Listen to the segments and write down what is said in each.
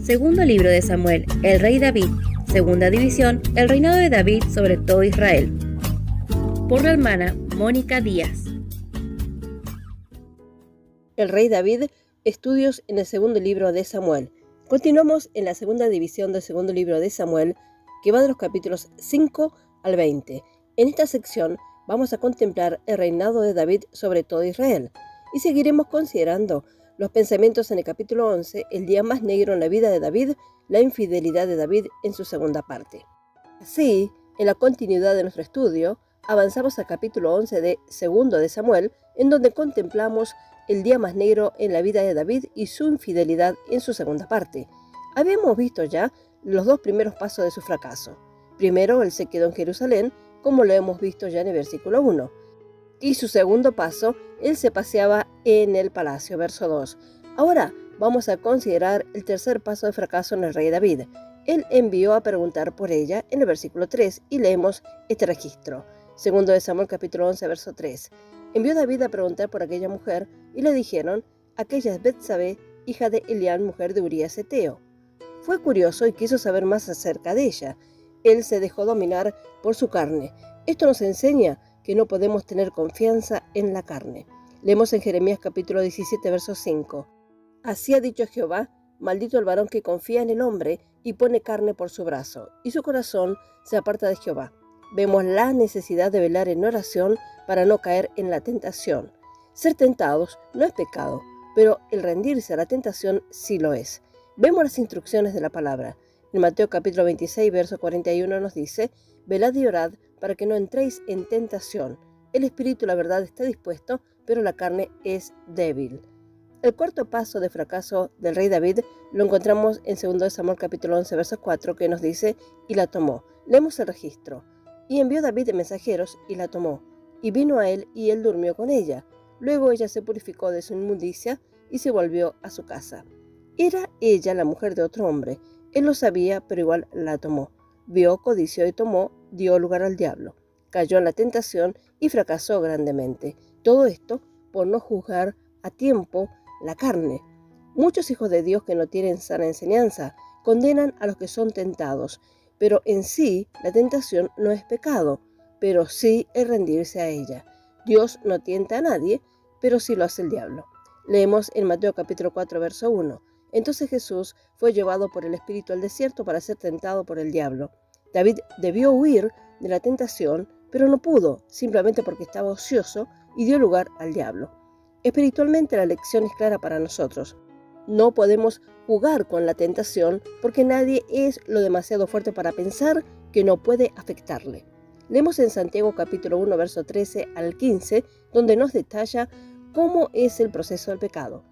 Segundo libro de Samuel, el rey David. Segunda división, el reinado de David sobre todo Israel. Por la hermana Mónica Díaz. El rey David, estudios en el segundo libro de Samuel. Continuamos en la segunda división del segundo libro de Samuel, que va de los capítulos 5 al 20. En esta sección vamos a contemplar el reinado de David sobre todo Israel, y seguiremos considerando los pensamientos en el capítulo 11, el día más negro en la vida de David, la infidelidad de David en su segunda parte. Así, en la continuidad de nuestro estudio, avanzamos al capítulo 11 de segundo de Samuel, en donde contemplamos el día más negro en la vida de David y su infidelidad en su segunda parte. Habíamos visto ya los dos primeros pasos de su fracaso. Primero, él se quedó en Jerusalén, como lo hemos visto ya en el versículo 1. Y su segundo paso, él se paseaba en el palacio, verso 2. Ahora vamos a considerar el tercer paso de fracaso en el rey David. Él envió a preguntar por ella en el versículo 3 y leemos este registro. Segundo de Samuel capítulo 11, verso 3. Envió David a preguntar por aquella mujer y le dijeron, aquella es Betsabé, hija de Elián, mujer de Urías Eteo. Fue curioso y quiso saber más acerca de ella. Él se dejó dominar por su carne. Esto nos enseña que no podemos tener confianza en la carne. Leemos en Jeremías capítulo 17, verso 5. Así ha dicho Jehová, maldito el varón que confía en el hombre y pone carne por su brazo, y su corazón se aparta de Jehová. Vemos la necesidad de velar en oración para no caer en la tentación. Ser tentados no es pecado, pero el rendirse a la tentación sí lo es. Vemos las instrucciones de la palabra. En Mateo capítulo 26, verso 41 nos dice, velad y orad para que no entréis en tentación. El espíritu, la verdad, está dispuesto, pero la carne es débil. El cuarto paso de fracaso del rey David lo encontramos en 2 Samuel capítulo 11, verso 4, que nos dice, y la tomó. Leemos el registro. Y envió David mensajeros, y la tomó. Y vino a él, y él durmió con ella. Luego ella se purificó de su inmundicia, y se volvió a su casa. Era ella la mujer de otro hombre. Él lo sabía, pero igual la tomó. Vio, codició y tomó, dio lugar al diablo. Cayó en la tentación y fracasó grandemente. Todo esto por no juzgar a tiempo la carne. Muchos hijos de Dios que no tienen sana enseñanza condenan a los que son tentados, pero en sí la tentación no es pecado, pero sí el rendirse a ella. Dios no tienta a nadie, pero sí lo hace el diablo. Leemos en Mateo capítulo 4, verso 1. Entonces Jesús fue llevado por el Espíritu al desierto para ser tentado por el diablo. David debió huir de la tentación, pero no pudo, simplemente porque estaba ocioso y dio lugar al diablo. Espiritualmente la lección es clara para nosotros. No podemos jugar con la tentación porque nadie es lo demasiado fuerte para pensar que no puede afectarle. Leemos en Santiago capítulo 1, verso 13 al 15, donde nos detalla cómo es el proceso del pecado.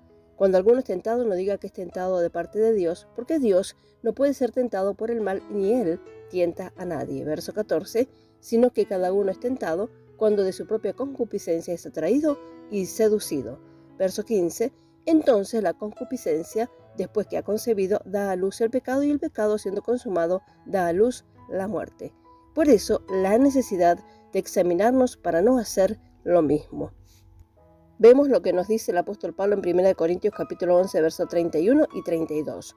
Cuando alguno es tentado, no diga que es tentado de parte de Dios, porque Dios no puede ser tentado por el mal, ni Él tienta a nadie. Verso 14, sino que cada uno es tentado cuando de su propia concupiscencia es atraído y seducido. Verso 15, entonces la concupiscencia, después que ha concebido, da a luz el pecado, y el pecado, siendo consumado, da a luz la muerte. Por eso, la necesidad de examinarnos para no hacer lo mismo. Vemos lo que nos dice el apóstol Pablo en 1 Corintios capítulo 11, versos 31 y 32.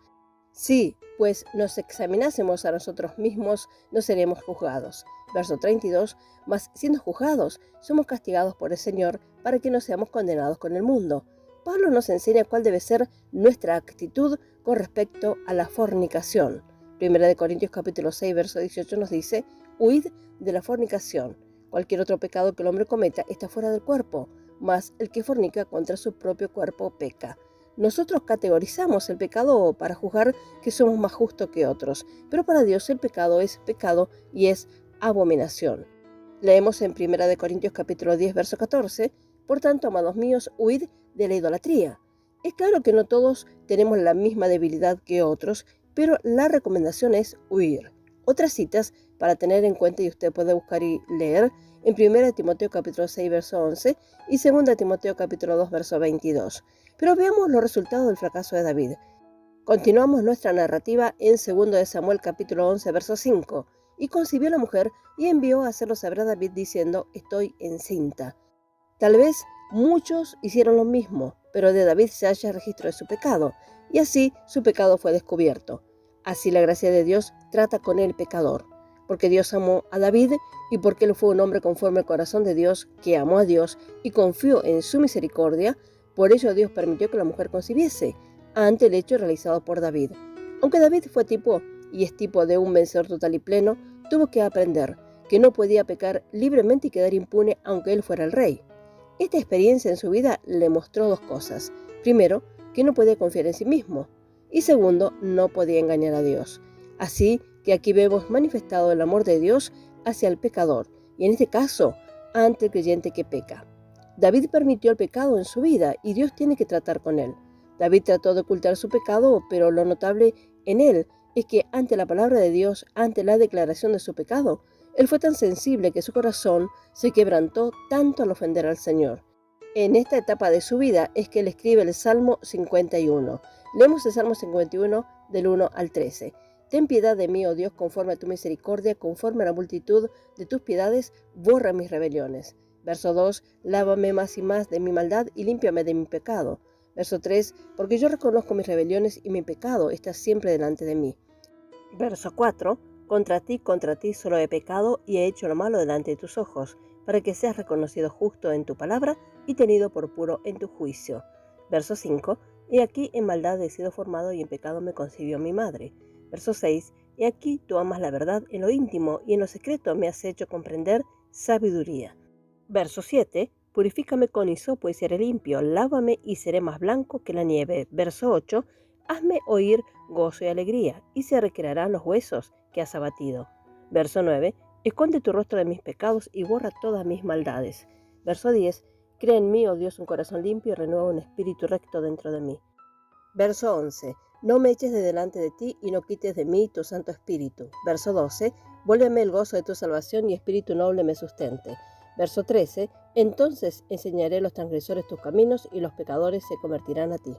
Sí, pues nos examinásemos a nosotros mismos, no seremos juzgados. Verso 32, mas siendo juzgados, somos castigados por el Señor para que no seamos condenados con el mundo. Pablo nos enseña cuál debe ser nuestra actitud con respecto a la fornicación. 1 Corintios capítulo 6, verso 18 nos dice, huid de la fornicación. Cualquier otro pecado que el hombre cometa está fuera del cuerpo, mas el que fornica contra su propio cuerpo peca. Nosotros categorizamos el pecado para juzgar que somos más justos que otros, pero para Dios el pecado es pecado y es abominación. Leemos en 1 Corintios capítulo 10, verso 14, por tanto, amados míos, huid de la idolatría. Es claro que no todos tenemos la misma debilidad que otros, pero la recomendación es huir. Otras citas para tener en cuenta, y usted puede buscar y leer, en 1 Timoteo capítulo 6, verso 11 y 2 Timoteo capítulo 2, verso 22. Pero veamos los resultados del fracaso de David. Continuamos nuestra narrativa en 2 Samuel capítulo 11, verso 5. Y concibió la mujer y envió a hacerlo saber a David diciendo, estoy encinta. Tal vez muchos hicieron lo mismo. pero de David se halla registro de su pecado, y así su pecado fue descubierto. Así la gracia de Dios trata con el pecador, porque Dios amó a David y porque él fue un hombre conforme al corazón de Dios, que amó a Dios y confió en su misericordia. Por ello Dios permitió que la mujer concibiese ante el hecho realizado por David. Aunque David fue tipo y es tipo de un vencedor total y pleno, tuvo que aprender que no podía pecar libremente y quedar impune aunque él fuera el rey. Esta experiencia en su vida le mostró dos cosas. Primero, que no podía confiar en sí mismo. Y segundo, no podía engañar a Dios. Así que aquí vemos manifestado el amor de Dios hacia el pecador, y en este caso, ante el creyente que peca. David permitió el pecado en su vida y Dios tiene que tratar con él. David trató de ocultar su pecado, pero lo notable en él es que ante la palabra de Dios, ante la declaración de su pecado, él fue tan sensible que su corazón se quebrantó tanto al ofender al Señor. En esta etapa de su vida es que él escribe el Salmo 51. Leemos el Salmo 51 del 1 al 13. Ten piedad de mí, oh Dios, conforme a tu misericordia, conforme a la multitud de tus piedades, borra mis rebeliones. Verso 2. Lávame más y más de mi maldad y límpiame de mi pecado. Verso 3. Porque yo reconozco mis rebeliones y mi pecado está siempre delante de mí. Verso 4. Contra ti solo he pecado y he hecho lo malo delante de tus ojos, para que seas reconocido justo en tu palabra y tenido por puro en tu juicio. Verso 5. He aquí en maldad he sido formado y en pecado me concibió mi madre. Verso 6. He aquí tú amas la verdad en lo íntimo y en lo secreto me has hecho comprender sabiduría. Verso 7. Purifícame con hisopo y seré limpio, lávame y seré más blanco que la nieve. Verso 8. Hazme oír gozo y alegría, y se recrearán los huesos que has abatido. Verso 9. Esconde tu rostro de mis pecados y borra todas mis maldades. Verso 10. Crea en mí, oh Dios, un corazón limpio y renueva un espíritu recto dentro de mí. Verso 11. No me eches de delante de ti y no quites de mí tu Santo Espíritu. Verso 12. Vuélveme el gozo de tu salvación y espíritu noble me sustente. Verso 13. Entonces enseñaré a los transgresores tus caminos y los pecadores se convertirán a ti.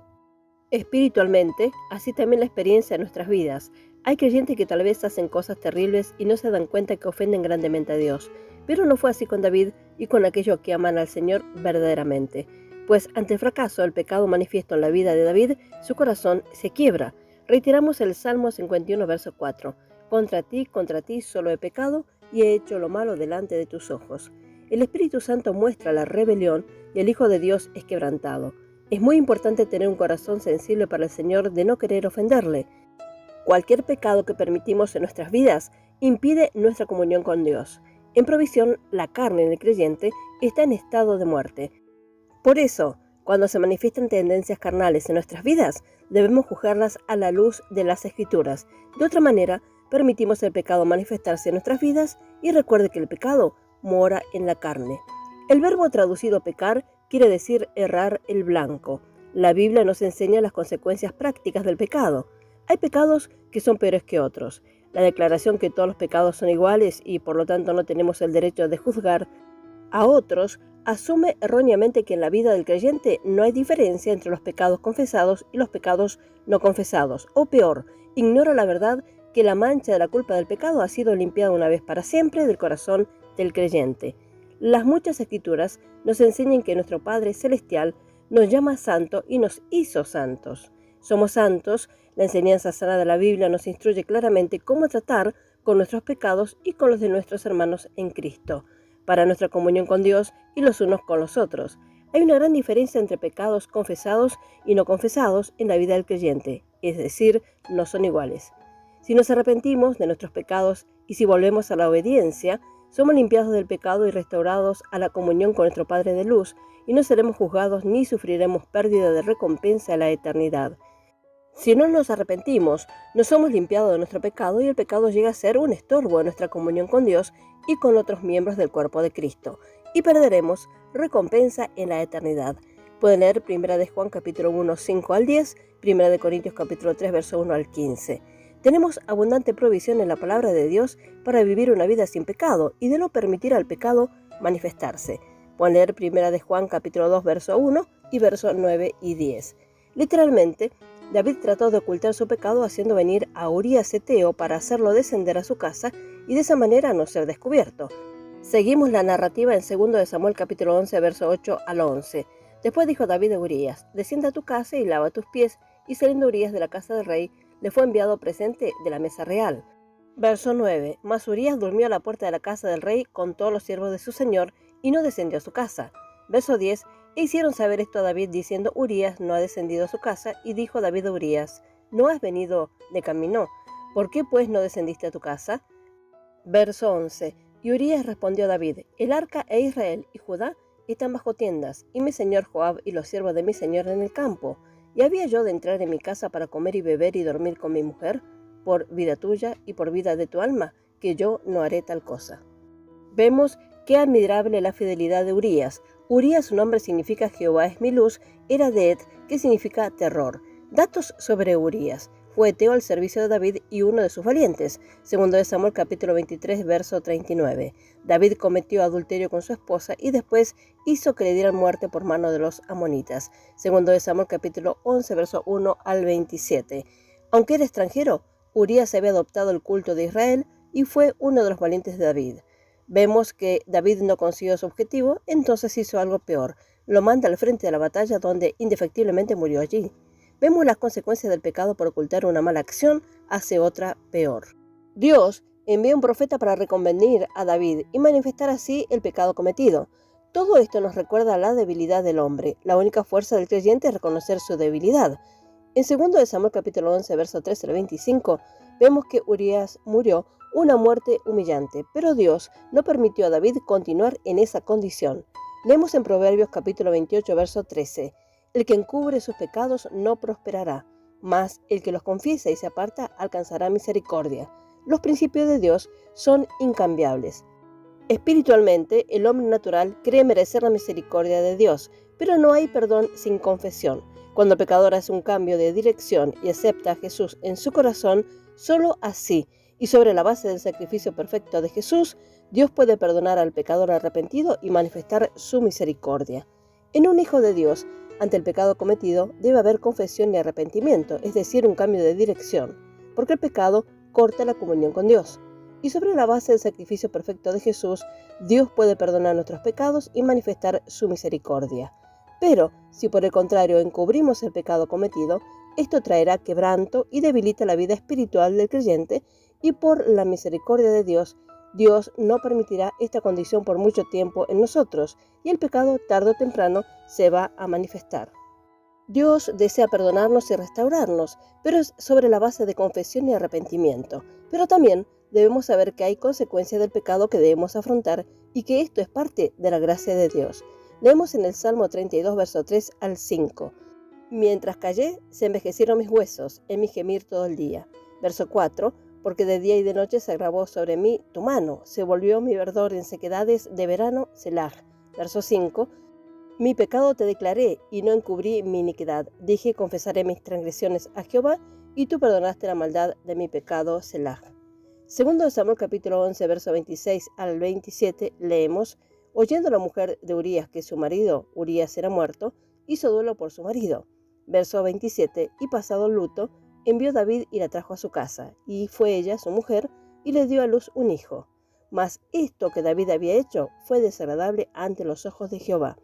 Espiritualmente, así también la experiencia de nuestras vidas. Hay creyentes que tal vez hacen cosas terribles y no se dan cuenta que ofenden grandemente a Dios. Pero no fue así con David y con aquellos que aman al Señor verdaderamente. Pues ante el fracaso del pecado manifiesto en la vida de David, su corazón se quiebra. Reiteramos el Salmo 51, verso 4. Contra ti solo he pecado y he hecho lo malo delante de tus ojos. El Espíritu Santo muestra la rebelión y el Hijo de Dios es quebrantado. Es muy importante tener un corazón sensible para el Señor de no querer ofenderle. Cualquier pecado que permitimos en nuestras vidas impide nuestra comunión con Dios. En provisión, la carne en el creyente está en estado de muerte. Por eso, cuando se manifiestan tendencias carnales en nuestras vidas, debemos juzgarlas a la luz de las Escrituras. De otra manera, permitimos el pecado manifestarse en nuestras vidas y recuerde que el pecado mora en la carne. El verbo traducido pecar quiere decir errar el blanco. La Biblia nos enseña las consecuencias prácticas del pecado. Hay pecados que son peores que otros. La declaración que todos los pecados son iguales y por lo tanto no tenemos el derecho de juzgar a otros asume erróneamente que en la vida del creyente no hay diferencia entre los pecados confesados y los pecados no confesados. O peor, ignora la verdad que la mancha de la culpa del pecado ha sido limpiada una vez para siempre del corazón del creyente. Las muchas escrituras nos enseñan que nuestro Padre Celestial nos llama santo y nos hizo santos. Somos santos. La enseñanza sana de la Biblia nos instruye claramente cómo tratar con nuestros pecados y con los de nuestros hermanos en Cristo, para nuestra comunión con Dios y los unos con los otros. Hay una gran diferencia entre pecados confesados y no confesados en la vida del creyente, es decir, no son iguales. Si nos arrepentimos de nuestros pecados y si volvemos a la obediencia, somos limpiados del pecado y restaurados a la comunión con nuestro Padre de luz, y no seremos juzgados ni sufriremos pérdida de recompensa a la eternidad. Si no nos arrepentimos, no somos limpiados de nuestro pecado y el pecado llega a ser un estorbo en nuestra comunión con Dios y con otros miembros del cuerpo de Cristo, y perderemos recompensa en la eternidad. Pueden leer 1 de Juan capítulo 1, 5 al 10, 1 de Corintios capítulo 3, verso 1 al 15. Tenemos abundante provisión en la palabra de Dios para vivir una vida sin pecado y de no permitir al pecado manifestarse. Pueden leer 1 de Juan capítulo 2, verso 1 y verso 9 y 10. Literalmente, David trató de ocultar su pecado haciendo venir a Urías Eteo para hacerlo descender a su casa y de esa manera no ser descubierto. Seguimos la narrativa en 2 de Samuel capítulo 11, verso 8 al 11. Después dijo David a Urías: desciende a tu casa y lava tus pies. Y saliendo Urías de la casa del rey, le fue enviado presente de la mesa real. Verso 9. Mas Urías durmió a la puerta de la casa del rey con todos los siervos de su señor, y no descendió a su casa. Verso 10. E hicieron saber esto a David, diciendo: Urías no ha descendido a su casa. Y dijo David a Urías: ¿no has venido de camino? ¿Por qué pues no descendiste a tu casa? Verso 11. Y Urías respondió a David: el arca e Israel y Judá están bajo tiendas, y mi señor Joab y los siervos de mi señor en el campo. ¿Y había yo de entrar en mi casa para comer y beber y dormir con mi mujer? Por vida tuya y por vida de tu alma, que yo no haré tal cosa. Vemos qué admirable la fidelidad de Urías. Urías, su nombre significa Jehová es mi luz, era de Et, que significa terror. Datos sobre Urías. Fue heteo al servicio de David y uno de sus valientes. Segundo de Samuel capítulo 23, verso 39. David cometió adulterio con su esposa y después hizo que le dieran muerte por mano de los amonitas. Segundo de Samuel capítulo 11, verso 1 al 27. Aunque era extranjero, Urías había adoptado el culto de Israel y fue uno de los valientes de David. Vemos que David no consiguió su objetivo, entonces hizo algo peor. Lo manda al frente de la batalla, donde indefectiblemente murió allí. Vemos las consecuencias del pecado por ocultar una mala acción, hace otra peor. Dios envía un profeta para reconvenir a David y manifestar así el pecado cometido. Todo esto nos recuerda la debilidad del hombre. La única fuerza del creyente es reconocer su debilidad. En 2 de Samuel capítulo 11, verso 13 al 25, vemos que Urías murió una muerte humillante, pero Dios no permitió a David continuar en esa condición. Leemos en Proverbios capítulo 28, verso 13. El que encubre sus pecados no prosperará, mas el que los confiesa y se aparta alcanzará misericordia. Los principios de Dios son incambiables. Espiritualmente, el hombre natural cree merecer la misericordia de Dios, pero no hay perdón sin confesión. Cuando el pecador hace un cambio de dirección y acepta a Jesús en su corazón, solo así, y sobre la base del sacrificio perfecto de Jesús, Dios puede perdonar al pecador arrepentido y manifestar su misericordia. En un hijo de Dios, ante el pecado cometido, debe haber confesión y arrepentimiento, es decir, un cambio de dirección, porque el pecado corta la comunión con Dios. Y sobre la base del sacrificio perfecto de Jesús, Dios puede perdonar nuestros pecados y manifestar su misericordia. Pero, si por el contrario encubrimos el pecado cometido, esto traerá quebranto y debilita la vida espiritual del creyente, y por la misericordia de Dios, Dios no permitirá esta condición por mucho tiempo en nosotros, y el pecado tarde o temprano se va a manifestar. Dios desea perdonarnos y restaurarnos, pero es sobre la base de confesión y arrepentimiento. Pero también debemos saber que hay consecuencias del pecado que debemos afrontar y que esto es parte de la gracia de Dios. Leemos en el Salmo 32, verso 3 al 5. Mientras callé, se envejecieron mis huesos, en mi gemir todo el día. Verso 4. Porque de día y de noche se agravó sobre mí tu mano, se volvió mi verdor en sequedades de verano, Selah. Verso 5. Mi pecado te declaré, y no encubrí mi iniquidad. Dije, confesaré mis transgresiones a Jehová, y tú perdonaste la maldad de mi pecado, Selah. Segundo de Samuel capítulo 11, verso 26 al 27, leemos: oyendo la mujer de Urías que su marido, Urías, era muerto, hizo duelo por su marido. Verso 27, y pasado el luto, envió David y la trajo a su casa, y fue ella, su mujer, y le dio a luz un hijo. Mas esto que David había hecho fue desagradable ante los ojos de Jehová.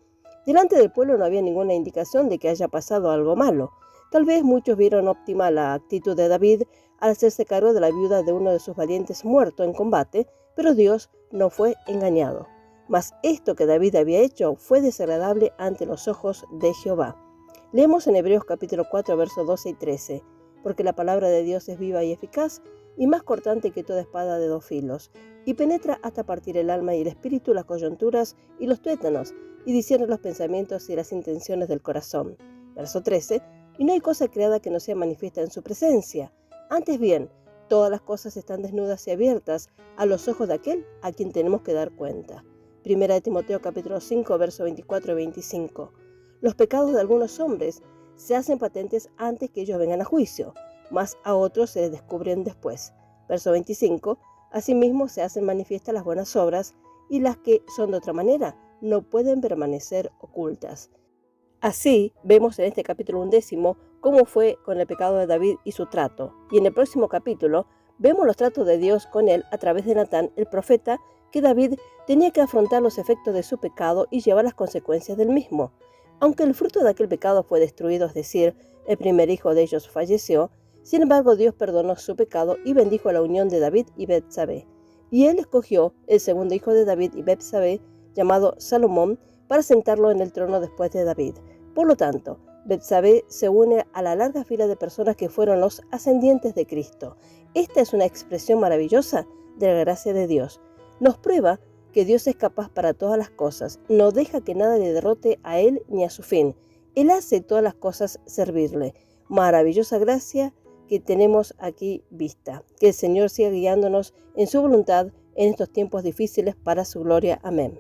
Delante del pueblo no había ninguna indicación de que haya pasado algo malo. Tal vez muchos vieron óptima la actitud de David al hacerse cargo de la viuda de uno de sus valientes muerto en combate, pero Dios no fue engañado. Mas esto que David había hecho fue desagradable ante los ojos de Jehová. Leemos en Hebreos capítulo 4, versos 12 y 13. Porque la palabra de Dios es viva y eficaz, y más cortante que toda espada de dos filos, y penetra hasta partir el alma y el espíritu, las coyunturas y los tuétanos, y discierne los pensamientos y las intenciones del corazón. Verso 13. Y no hay cosa creada que no sea manifiesta en su presencia. Antes bien, todas las cosas están desnudas y abiertas a los ojos de aquel a quien tenemos que dar cuenta. Primera de Timoteo capítulo 5, verso 24 y 25. Los pecados de algunos hombres se hacen patentes antes que ellos vengan a juicio, mas a otros se les descubren después. Verso 25. Asimismo se hacen manifiestas las buenas obras, y las que son de otra manera no pueden permanecer ocultas. Así vemos en este capítulo 11 cómo fue con el pecado de David y su trato. Y en el próximo capítulo vemos los tratos de Dios con él a través de Natán, el profeta, que David tenía que afrontar los efectos de su pecado y llevar las consecuencias del mismo. Aunque el fruto de aquel pecado fue destruido, es decir, el primer hijo de ellos falleció, sin embargo Dios perdonó su pecado y bendijo la unión de David y Betsabé. Y él escogió el segundo hijo de David y Betsabé, llamado Salomón, para sentarlo en el trono después de David. Por lo tanto, Betsabé se une a la larga fila de personas que fueron los ascendientes de Cristo. Esta es una expresión maravillosa de la gracia de Dios. Nos prueba que Dios es capaz para todas las cosas, no deja que nada le derrote a Él ni a su fin. Él hace todas las cosas servirle. Maravillosa gracia que tenemos aquí vista. Que el Señor siga guiándonos en su voluntad en estos tiempos difíciles para su gloria. Amén.